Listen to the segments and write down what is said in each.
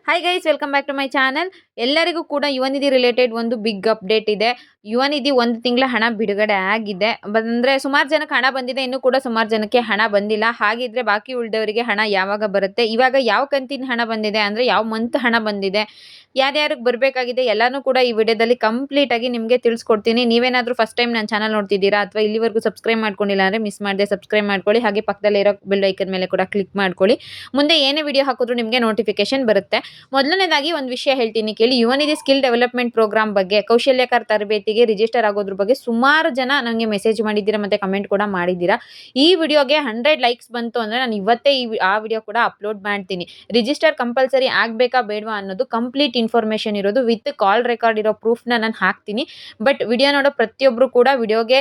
Hi guys, welcome back to my channel. ಎಲ್ಲರಿಗೂ ಕೂಡ Yuvanidhi related ಒಂದು ಬಿಗ್ ಅಪ್ಡೇಟ್ ಇದೆ. ಯುವನಿಧಿ ಒಂದು ತಿಂಗಳ ಹಣ ಬಿಡುಗಡೆ ಆಗಿದೆ. ಅಂದರೆ ಸುಮಾರು ಜನಕ್ಕೆ ಹಣ ಬಂದಿದೆ, ಇನ್ನೂ ಕೂಡ ಸುಮಾರು ಜನಕ್ಕೆ ಹಣ ಬಂದಿಲ್ಲ. ಹಾಗಿದ್ರೆ ಬಾಕಿ ಉಳಿದವರಿಗೆ ಹಣ ಯಾವಾಗ ಬರುತ್ತೆ, ಇವಾಗ ಯಾವ ಕಂತಿನ ಹಣ ಬಂದಿದೆ, ಅಂದರೆ ಯಾವ ಮಂತ್ ಹಣ ಬಂದಿದೆ, ಯಾರ್ಯಾರಿಗೆ ಬರಬೇಕಾಗಿದೆ ಎಲ್ಲನೂ ಕೂಡ ಈ ವಿಡಿಯೋದಲ್ಲಿ ಕಂಪ್ಲೀಟ್ ಆಗಿ ನಿಮಗೆ ತಿಳಿಸ್ಕೊಡ್ತೀನಿ. ನೀವೇನಾದರೂ ಫಸ್ಟ್ ಟೈಮ್ ನನ್ನ ಚಾನಲ್ ನೋಡ್ತಿದ್ದೀರಾ ಅಥವಾ ಇಲ್ಲಿವರೆಗೂ ಸಬ್ಸ್ಕ್ರೈಬ್ ಮಾಡ್ಕೊಂಡಿಲ್ಲ ಅಂದರೆ ಮಿಸ್ ಮಾಡದೆ ಸಬ್ಸ್ಕ್ರೈಬ್ ಮಾಡ್ಕೊಳ್ಳಿ. ಹಾಗೆ ಪಕ್ಕದಲ್ಲೇ ಇರೋ ಬೆಲ್ ಐಕನ್ ಮೇಲೆ ಕೂಡ ಕ್ಲಿಕ್ ಮಾಡ್ಕೊಳ್ಳಿ. ಮುಂದೆ ಏನೇ ವಿಡಿಯೋ ಹಾಕಿದ್ರು ನಿಮಗೆ ನೋಟಿಫಿಕೇಶನ್ ಬರುತ್ತೆ. ಮೊದಲನೇದಾಗಿ ಒಂದು ವಿಷಯ ಹೇಳ್ತೀನಿ ಕೇಳಿ. ಯುವನಿಧಿ ಸ್ಕಿಲ್ ಡೆವಲಪ್ಮೆಂಟ್ ಪ್ರೋಗ್ರಾಮ್ ಬಗ್ಗೆ, ಕೌಶಲ್ಯಕರ ತರಬೇತಿಗೆ ರಿಜಿಸ್ಟರ್ ಆಗೋದ್ರ ಬಗ್ಗೆ ಸುಮಾರು ಜನ ನನಗೆ ಮೆಸೇಜ್ ಮಾಡಿದ್ದೀರಾ ಮತ್ತು ಕಮೆಂಟ್ ಕೂಡ ಮಾಡಿದ್ದೀರಾ. ಈ ವಿಡಿಯೋಗೆ 100 ಲೈಕ್ಸ್ ಬಂತು ಅಂದರೆ ನಾನು ಇವತ್ತೇ ಆ ವಿಡಿಯೋ ಕೂಡ ಅಪ್ಲೋಡ್ ಮಾಡ್ತೀನಿ. ರಿಜಿಸ್ಟರ್ ಕಂಪಲ್ಸರಿ ಆಗಬೇಕಾ ಬೇಡವಾ ಅನ್ನೋದು ಕಂಪ್ಲೀಟ್ ಇನ್ಫಾರ್ಮೇಷನ್ ಇರೋದು ವಿತ್ ಕಾಲ್ ರೆಕಾರ್ಡ್ ಇರೋ ಪ್ರೂಫ್ನ ನಾನು ಹಾಕ್ತೀನಿ. ಬಟ್ ವಿಡಿಯೋ ನೋಡೋ ಪ್ರತಿಯೊಬ್ಬರು ಕೂಡ ವಿಡಿಯೋಗೆ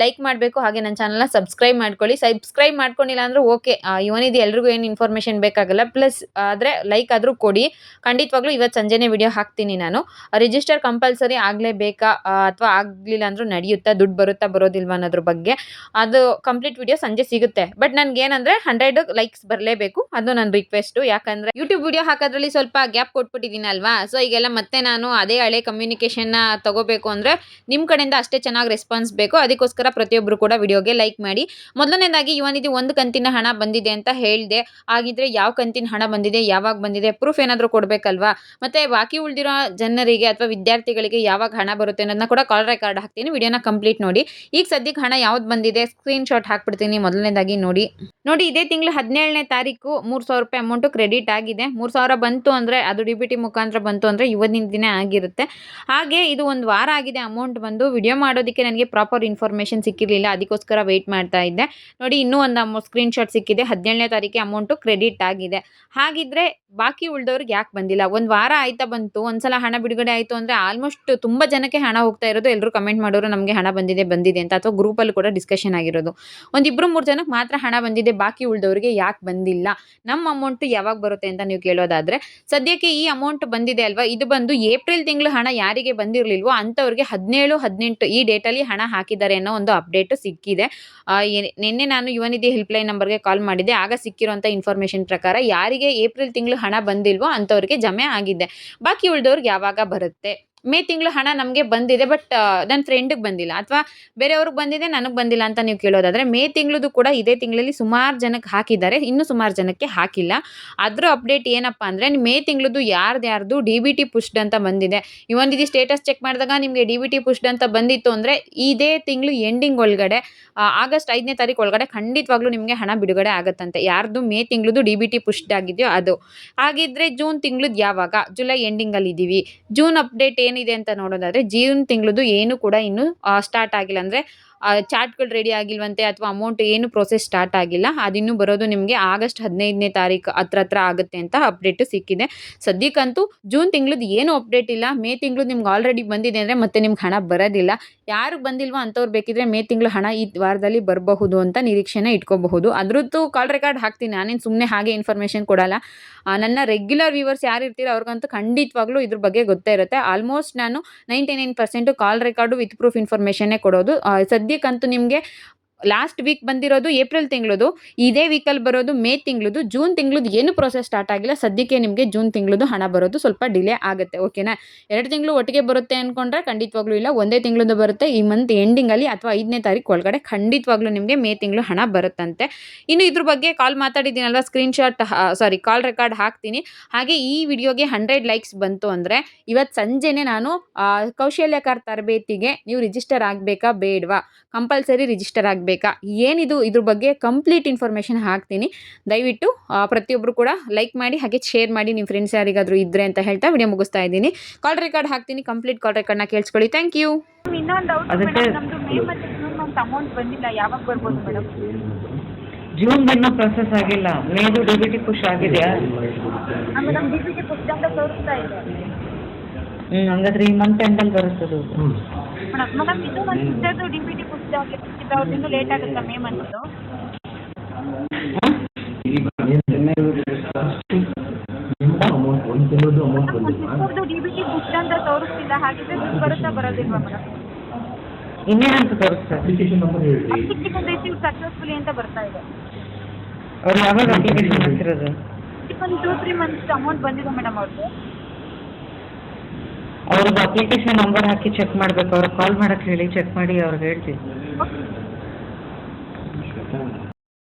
ಲೈಕ್ ಮಾಡಬೇಕು. ಹಾಗೆ ನನ್ನ ಚಾನಲ್ನ ಸಬ್ಸ್ಕ್ರೈಬ್ ಮಾಡ್ಕೊಳ್ಳಿ. ಸಬ್ಸ್ಕ್ರೈಬ್ ಮಾಡ್ಕೊಂಡಿಲ್ಲ ಅಂದರೆ ಓಕೆ, ಇವನಿದೆ ಎಲ್ರಿಗೂ ಏನು ಇನ್ಫಾರ್ಮೇಷನ್ ಬೇಕಾಗಲ್ಲ. ಪ್ಲಸ್ ಆದರೆ ಲೈಕ್ ಆದರೂ ಕೊಡಿ. ಖಂಡಿತವಾಗ್ಲೂ ಇವತ್ತು ಸಂಜೆನೇ ವಿಡಿಯೋ ಹಾಕ್ತೀನಿ ನಾನು. ರಿಜಿಸ್ಟರ್ ಕಂಪಲ್ಸರಿ ಆಗಲೇಬೇಕಾ ಅಥವಾ ಆಗಲಿಲ್ಲ ಅಂದರೂ ನಡೆಯುತ್ತಾ, ದುಡ್ಡು ಬರುತ್ತಾ ಬರೋದಿಲ್ವಾ ಅನ್ನೋದ್ರ ಬಗ್ಗೆ ಅದು ಕಂಪ್ಲೀಟ್ ವಿಡಿಯೋ ಸಂಜೆ ಸಿಗುತ್ತೆ. ಬಟ್ ನನಗೇನಂದರೆ 100 ಲೈಕ್ಸ್ ಬರಲೇಬೇಕು, ಅದು ನನ್ನ ರಿಕ್ವೆಸ್ಟು. ಯಾಕಂದರೆ ಯೂಟ್ಯೂಬ್ ವಿಡಿಯೋ ಹಾಕೋದ್ರಲ್ಲಿ ಸ್ವಲ್ಪ ಗ್ಯಾಪ್ ಕೊಟ್ಬಿಟ್ಟಿದ್ದೀನಿ ಅಲ್ವಾ. ಸೊ ಈಗೆಲ್ಲ ಮತ್ತೆ ನಾನು ಅದೇ ಹಳೆ ಕಮ್ಯುನಿಕೇಷನ್ನ ತಗೋಬೇಕು ಅಂದರೆ ನಿಮ್ಮ ಕಡೆಯಿಂದ ಅಷ್ಟೇ ಚೆನ್ನಾಗಿ ರೆಸ್ಪಾನ್ಸ್ ಬೇಕು. ಅದಕ್ಕೋಸ್ಕರ ಪ್ರತಿಯೊಬ್ಬರು ಕೂಡ ವಿಡಿಯೋಗೆ ಲೈಕ್ ಮಾಡಿ. ಮೊದಲನೇದಾಗಿ ಯುವನಿಧಿ ಒಂದು ಕಂತಿನ ಹಣ ಬಂದಿದೆ ಅಂತ ಹೇಳಿದೆ. ಹಾಗಿದ್ರೆ ಯಾವ ಕಂತಿನ ಹಣ ಬಂದಿದೆ, ಯಾವಾಗ ಬಂದಿದೆ, ಪ್ರೂಫ್ ಏನಾದರೂ ಕೊಡಬೇಕಲ್ವಾ. ಮತ್ತು ಬಾಕಿ ಉಳಿದಿರೋ ಜನರಿಗೆ ಅಥವಾ ವಿದ್ಯಾರ್ಥಿಗಳಿಗೆ ಯಾವಾಗ ಹಣ ಬರುತ್ತೆ ಅನ್ನೋದನ್ನ ಕೂಡ ಕಾಲ್ ರೆಕಾರ್ಡ್ ಹಾಕ್ತೀನಿ. ವಿಡಿಯೋನ ಕಂಪ್ಲೀಟ್ ನೋಡಿ. ಈಗ ಸದ್ಯಕ್ಕೆ ಹಣ ಯಾವ್ದು ಬಂದಿದೆ ಸ್ಕ್ರೀನ್ ಶಾಟ್ ಹಾಕ್ಬಿಡ್ತೀನಿ. ಮೊದಲನೇದಾಗಿ ನೋಡಿ ಇದೇ ತಿಂಗಳು 17ನೇ ತಾರೀಕು 3,000 ರೂಪಾಯಿ ಅಮೌಂಟು ಕ್ರೆಡಿಟ್ ಆಗಿದೆ. 3,000 ಬಂತು ಅಂದರೆ ಅದು DBT ಮುಖಾಂತರ ಬಂತು ಅಂದರೆ ಇವತ್ತಿನ ದಿನ ಆಗಿರುತ್ತೆ. ಹಾಗೆ ಇದು ಒಂದು ವಾರ ಆಗಿದೆ ಅಮೌಂಟ್ ಬಂದು. ವಿಡಿಯೋ ಮಾಡೋದಕ್ಕೆ ನನಗೆ ಪ್ರಾಪರ್ ಇನ್ಫಾರ್ಮೇಷನ್ ಸಿಕ್ಕಿರಲಿಲ್ಲ, ಅದಕ್ಕೋಸ್ಕರ ವೆಯ್ಟ್ ಮಾಡ್ತಾ ಇದ್ದೆ. ನೋಡಿ ಇನ್ನೂ ಒಂದು ಸ್ಕ್ರೀನ್ ಶಾಟ್ ಸಿಕ್ಕಿದೆ. 17ನೇ ತಾರೀಕಿಗೆ ಅಮೌಂಟು ಕ್ರೆಡಿಟ್ ಆಗಿದೆ. ಹಾಗಿದ್ರೆ ಬಾಕಿ ಉಳಿದವ್ರಿಗೆ ಯಾಕೆ ಬಂದಿಲ್ಲ? ಒಂದು ವಾರ ಆಯ್ತಾ ಬಂತು, ಒಂದ್ಸಲ ಹಣ ಬಿಡುಗಡೆ ಆಯಿತು ಅಂದರೆ ಆಲ್ಮೋಸ್ಟ್ ತುಂಬ ಜನಕ್ಕೆ ಹಣ ಹೋಗ್ತಾ ಇರೋದು. ಎಲ್ಲರೂ ಕಮೆಂಟ್ ಮಾಡೋರು ನಮಗೆ ಹಣ ಬಂದಿದೆ ಅಂತ, ಅಥವಾ ಗ್ರೂಪಲ್ಲಿ ಕೂಡ ಡಿಸ್ಕಷನ್ ಆಗಿರೋದು. ಒಂದು 2-3 ಜನಕ್ಕೆ ಮಾತ್ರ ಹಣ ಬಂದಿದೆ, ಬಾಕಿ ಉಳಿದವರಿಗೆ ಯಾಕೆ ಬಂದಿಲ್ಲ, ನಮ್ಮ ಅಮೌಂಟ್ ಯಾವಾಗ ಬರುತ್ತೆ ಅಂತ ನೀವು ಕೇಳೋದಾದರೆ, ಸದ್ಯಕ್ಕೆ ಈ ಅಮೌಂಟ್ ಬಂದಿದೆ ಅಲ್ವಾ, ಇದು ಬಂದು ಏಪ್ರಿಲ್ ತಿಂಗಳು ಹಣ ಯಾರಿಗೆ ಬಂದಿರಲಿಲ್ವೋ ಅಂಥವ್ರಿಗೆ 17, 18 ಈ ಡೇಟಲ್ಲಿ ಹಣ ಹಾಕಿದ್ದಾರೆ ಅನ್ನೋ ಒಂದು ಅಪ್ಡೇಟ್ ಸಿಕ್ಕಿದೆ. ನಿನ್ನೆ ನಾನು ಯುವನಿಧಿ ಹೆಲ್ಪ್ಲೈನ್ ನಂಬರ್ಗೆ ಕಾಲ್ ಮಾಡಿದ್ದೆ. ಆಗ ಸಿಕ್ಕಿರೋಂಥ ಇನ್ಫಾರ್ಮೇಷನ್ ಪ್ರಕಾರ ಯಾರಿಗೆ ಏಪ್ರಿಲ್ ತಿಂಗಳು ಹಣ ಬಂದಿಲ್ವೋ ಅಂಥವ್ರಿಗೆ ಜಮೆ ಆಗಿದೆ. ಬಾಕಿ ಉಳಿದವ್ರಿಗೆ ಯಾವಾಗ ಬರುತ್ತೆ? ಮೇ ತಿಂಗಳು ಹಣ ನಮಗೆ ಬಂದಿದೆ, ಬಟ್ ನನ್ನ ಫ್ರೆಂಡಿಗೆ ಬಂದಿಲ್ಲ, ಅಥವಾ ಬೇರೆಯವ್ರಿಗೆ ಬಂದಿದೆ ನನಗೆ ಬಂದಿಲ್ಲ ಅಂತ ನೀವು ಕೇಳೋದಾದರೆ, ಮೇ ತಿಂಗಳದು ಕೂಡ ಇದೇ ತಿಂಗಳಲ್ಲಿ ಸುಮಾರು ಜನಕ್ಕೆ ಹಾಕಿದ್ದಾರೆ, ಇನ್ನೂ ಸುಮಾರು ಜನಕ್ಕೆ ಹಾಕಿಲ್ಲ. ಅದರ ಅಪ್ಡೇಟ್ ಏನಪ್ಪ ಅಂದರೆ, ಮೇ ತಿಂಗಳದು ಯಾರ್ದು DBT ಪುಷ್ಡ್ ಅಂತ ಬಂದಿದೆ. ಇವೊಂದಿದು ಸ್ಟೇಟಸ್ ಚೆಕ್ ಮಾಡಿದಾಗ ನಿಮಗೆ DBT ಪುಷ್ಡ್ ಅಂತ ಬಂದಿತ್ತು ಅಂದರೆ ಇದೇ ತಿಂಗಳು ಎಂಡಿಂಗ್ ಒಳಗಡೆ, ಆಗಸ್ಟ್ 5ನೇ ತಾರೀಕು ಒಳಗಡೆ ಖಂಡಿತವಾಗ್ಲೂ ನಿಮಗೆ ಹಣ ಬಿಡುಗಡೆ ಆಗುತ್ತಂತೆ. ಯಾರ್ದು ಮೇ ತಿಂಗಳದು DBT ಪುಷ್ಡ್ ಆಗಿದೆಯೋ ಅದು. ಹಾಗಿದ್ರೆ ಜೂನ್ ತಿಂಗಳದ್ದು ಯಾವಾಗ? ಜುಲೈ ಎಂಡಿಂಗಲ್ಲಿ ಇದ್ದೀವಿ. ಜೂನ್ ಅಪ್ಡೇಟ್ ಏನಿದೆ ಅಂತ ನೋಡೋದಾದರೆ, ಜೂನ್ ತಿಂಗಳದು ಏನು ಕೂಡ ಇನ್ನೂ ಸ್ಟಾರ್ಟ್ ಆಗಿಲ್ಲ. ಅಂದರೆ ಚಾರ್ಟ್ಗಳು ರೆಡಿ ಆಗಿಲ್ವಂತೆ, ಅಥವಾ ಅಮೌಂಟ್ ಏನು ಪ್ರೋಸೆಸ್ ಸ್ಟಾರ್ಟ್ ಆಗಿಲ್ಲ. ಅದಿನ್ನೂ ಬರೋದು ನಿಮಗೆ ಆಗಸ್ಟ್ 15ನೇ ತಾರೀಕು ಹತ್ರ ಆಗುತ್ತೆ ಅಂತ ಅಪ್ಡೇಟು ಸಿಕ್ಕಿದೆ. ಸದ್ಯಕ್ಕಂತೂ ಜೂನ್ ತಿಂಗಳದ್ದು ಏನು ಅಪ್ಡೇಟ್ ಇಲ್ಲ. ಮೇ ತಿಂಗಳು ನಿಮ್ಗೆ ಆಲ್ರೆಡಿ ಬಂದಿದೆ ಅಂದರೆ ಮತ್ತೆ ನಿಮ್ಗೆ ಹಣ ಬರೋದಿಲ್ಲ. ಯಾರಿಗೆ ಬಂದಿಲ್ವೋ ಅಂಥವ್ರು ಬೇಕಿದ್ರೆ ಮೇ ತಿಂಗಳು ಹಣ ಈ ವಾರದಲ್ಲಿ ಬರಬಹುದು ಅಂತ ನಿರೀಕ್ಷೆನ ಇಟ್ಕೋಬಹುದು. ಅದ್ರದ್ದು ಕಾಲ್ ರೆಕಾರ್ಡ್ ಹಾಕ್ತೀನಿ. ನಾನೇನು ಸುಮ್ಮನೆ ಹಾಗೆ ಇನ್ಫಾರ್ಮೇಷನ್ ಕೊಡಲ್ಲ. ನನ್ನ ರೆಗ್ಯುಲರ್ ವ್ಯೂವರ್ಸ್ ಯಾರು ಇರ್ತೀರೋ ಅವ್ರಿಗಂತೂ ಖಂಡಿತವಾಗ್ಲೂ ಇದ್ರ ಬಗ್ಗೆ ಗೊತ್ತೇ ಇರುತ್ತೆ. ಆಲ್ಮೋಸ್ಟ್ ನಾನು 99% ಕಾಲ್ ರೆಕಾರ್ಡು ವಿತ್ ಪ್ರೂಫ್ ಇನ್ಫಾರ್ಮೇಷನ್ನೇ ಕೊಡೋದು. ಸದ್ಯಕ್ಕಂತೂ ನಿಮಗೆ ಲಾಸ್ಟ್ ವೀಕ್ ಬಂದಿರೋದು ಏಪ್ರಿಲ್ ತಿಂಗಳದು, ಇದೇ ವೀಕಲ್ಲಿ ಬರೋದು ಮೇ ತಿಂಗಳದು. ಜೂನ್ ತಿಂಗಳದ್ದು ಏನು ಪ್ರೋಸೆಸ್ ಸ್ಟಾರ್ಟ್ ಆಗಿಲ್ಲ. ಸದ್ಯಕ್ಕೆ ನಿಮಗೆ ಜೂನ್ ತಿಂಗಳದು ಹಣ ಬರೋದು ಸ್ವಲ್ಪ ಡಿಲೇ ಆಗುತ್ತೆ. ಓಕೆನಾ? 2 ತಿಂಗಳು ಒಟ್ಟಿಗೆ ಬರುತ್ತೆ ಅಂದ್ಕೊಂಡ್ರೆ ಖಂಡಿತವಾಗ್ಲೂ ಇಲ್ಲ, ಒಂದೇ ತಿಂಗಳದ್ದು ಬರುತ್ತೆ. ಈ ಮಂತ್ ಎಂಡಿಂಗಲ್ಲಿ ಅಥವಾ 5ನೇ ತಾರೀಕು ಒಳಗಡೆ ಖಂಡಿತವಾಗ್ಲೂ ನಿಮಗೆ ಮೇ ತಿಂಗಳು ಹಣ ಬರುತ್ತಂತೆ. ಇನ್ನು ಇದ್ರ ಬಗ್ಗೆ ಕಾಲ್ ಮಾತಾಡಿದ್ದೀನಲ್ವ, ಕಾಲ್ ರೆಕಾರ್ಡ್ ಹಾಕ್ತೀನಿ. ಹಾಗೆ ಈ ವಿಡಿಯೋಗೆ 100 ಲೈಕ್ಸ್ ಬಂತು ಅಂದರೆ ಇವತ್ತು ಸಂಜೆನೇ ನಾನು ಕೌಶಲ್ಯಕರ ತರಬೇತಿಗೆ ನೀವು ರಿಜಿಸ್ಟರ್ ಆಗಬೇಕಾ ಬೇಡವಾ, ಕಂಪಲ್ಸರಿ ರಿಜಿಸ್ಟರ್ ಆಗಬೇಕಾ, ಏನಿದು ಇದ್ರ ಬಗ್ಗೆ ಕಂಪ್ಲೀಟ್ ಇನ್ಫಾರ್ಮೇಷನ್ ಹಾಕ್ತೀನಿ. ದಯವಿಟ್ಟು ಪ್ರತಿಯೊಬ್ಬರು ಕೂಡ ಲೈಕ್ ಮಾಡಿ, ಹಾಗೆ ಶೇರ್ ಮಾಡಿ ನಿಮ್ಮ ಫ್ರೆಂಡ್ಸ್ ಯಾರಿಗಾದರೂ ಇದ್ದರೆ ಅಂತ ಹೇಳ್ತಾ ವಿಡಿಯೋ ಮುಗಿಸ್ತಾ ಇದ್ದೀನಿ. ಕಾಲ್ ರೆಕಾರ್ಡ್ ಹಾಕ್ತೀನಿ, ಕಂಪ್ಲೀಟ್ ಕಾಲ್ ರೆಕಾರ್ಡ್ನ ಕೇಳಿಸ್ಕೊಳ್ಳಿ. Thank you. ಇನ್ನೊಂದು ಡೌಟ್ ಮೇಡಮ್, ನಮ್ಮದು ಮೇ ಮತ್ತು ಜೂನ್ ಮಂತ್ ಅಮೌಂಟ್ ಬಂದಿಲ್ಲ, ಯಾವಾಗ ಬರ್ಬೋದು ಮೇಡಮ್? ಜೂನ್ ಇನ್ನೂ ಪ್ರೊಸೆಸ್ ಆಗಿಲ್ಲ. ಮೇದು DBT ಪುಷ್ ಆಗಿದೆಯಾ? ಮೇಡಮ್ DBT ಪುಷ್ಡ್ ಅಂತ ತೋರಿಸ್ತಾ ಇದೆ. ಹಂಗಾದ್ರೆ ಈ ಮಂತ್ ಎಂಡಲ್ಲಿ ಬರುತ್ತದು. ಮೇಡಮ್ ಇದು ಒಂದು ಸಿಸ್ಟರ್ದು DBT ಪುಷ್ಡ್ ಆಗಿತ್ತು, ಅವ್ರದ್ದು ಇನ್ನೂ ಲೇಟ್ ಆಗುತ್ತಾ ಮೇ ಮಂತ್ದು? ಸಿಸ್ಟರ್ದು DBT ಪುಷ್ಡ್ ಅಂತ ತೋರಿಸ್ತಿಲ್ಲ. ಹಾಗಿದ್ರೆ ದುಡ್ಡು ಬರುತ್ತಾ ಬರೋದಿಲ್ವಾ ಮೇಡಮ್? ಇನ್ನೇನಂತ ತೋರಿಸ್ತಾರೆ? ಅಪ್ಲಿಕೇಶನ್ ರಿಸೀವ್ ಸಕ್ಸಸ್ಫುಲಿ ಅಂತ ಬರ್ತಾ ಇದೆ. ಅವ್ರು ಯಾವಾಗ ಅಪ್ಲಿಕೇಶನ್ ಹಾಕಿರೋದು? ಒಂದು 2-3 ಮಂತ್ಸ್ ಅಮೌಂಟ್ ಬಂದಿದೆ ಮೇಡಮ್ ಅವ್ರಿಗೆ. ಅವ್ರಿಗೆ ಅಪ್ಲಿಕೇಶನ್ ನಂಬರ್ ಹಾಕಿ ಚೆಕ್ ಮಾಡ್ಬೇಕು, ಅವ್ರಿಗೆ ಕಾಲ್ ಮಾಡಕ್ಕೆ ಹೇಳಿ ಚೆಕ್ ಮಾಡಿ ಅವ್ರಿಗೆ ಹೇಳ್ತೀವಿ. ಓಕೆ.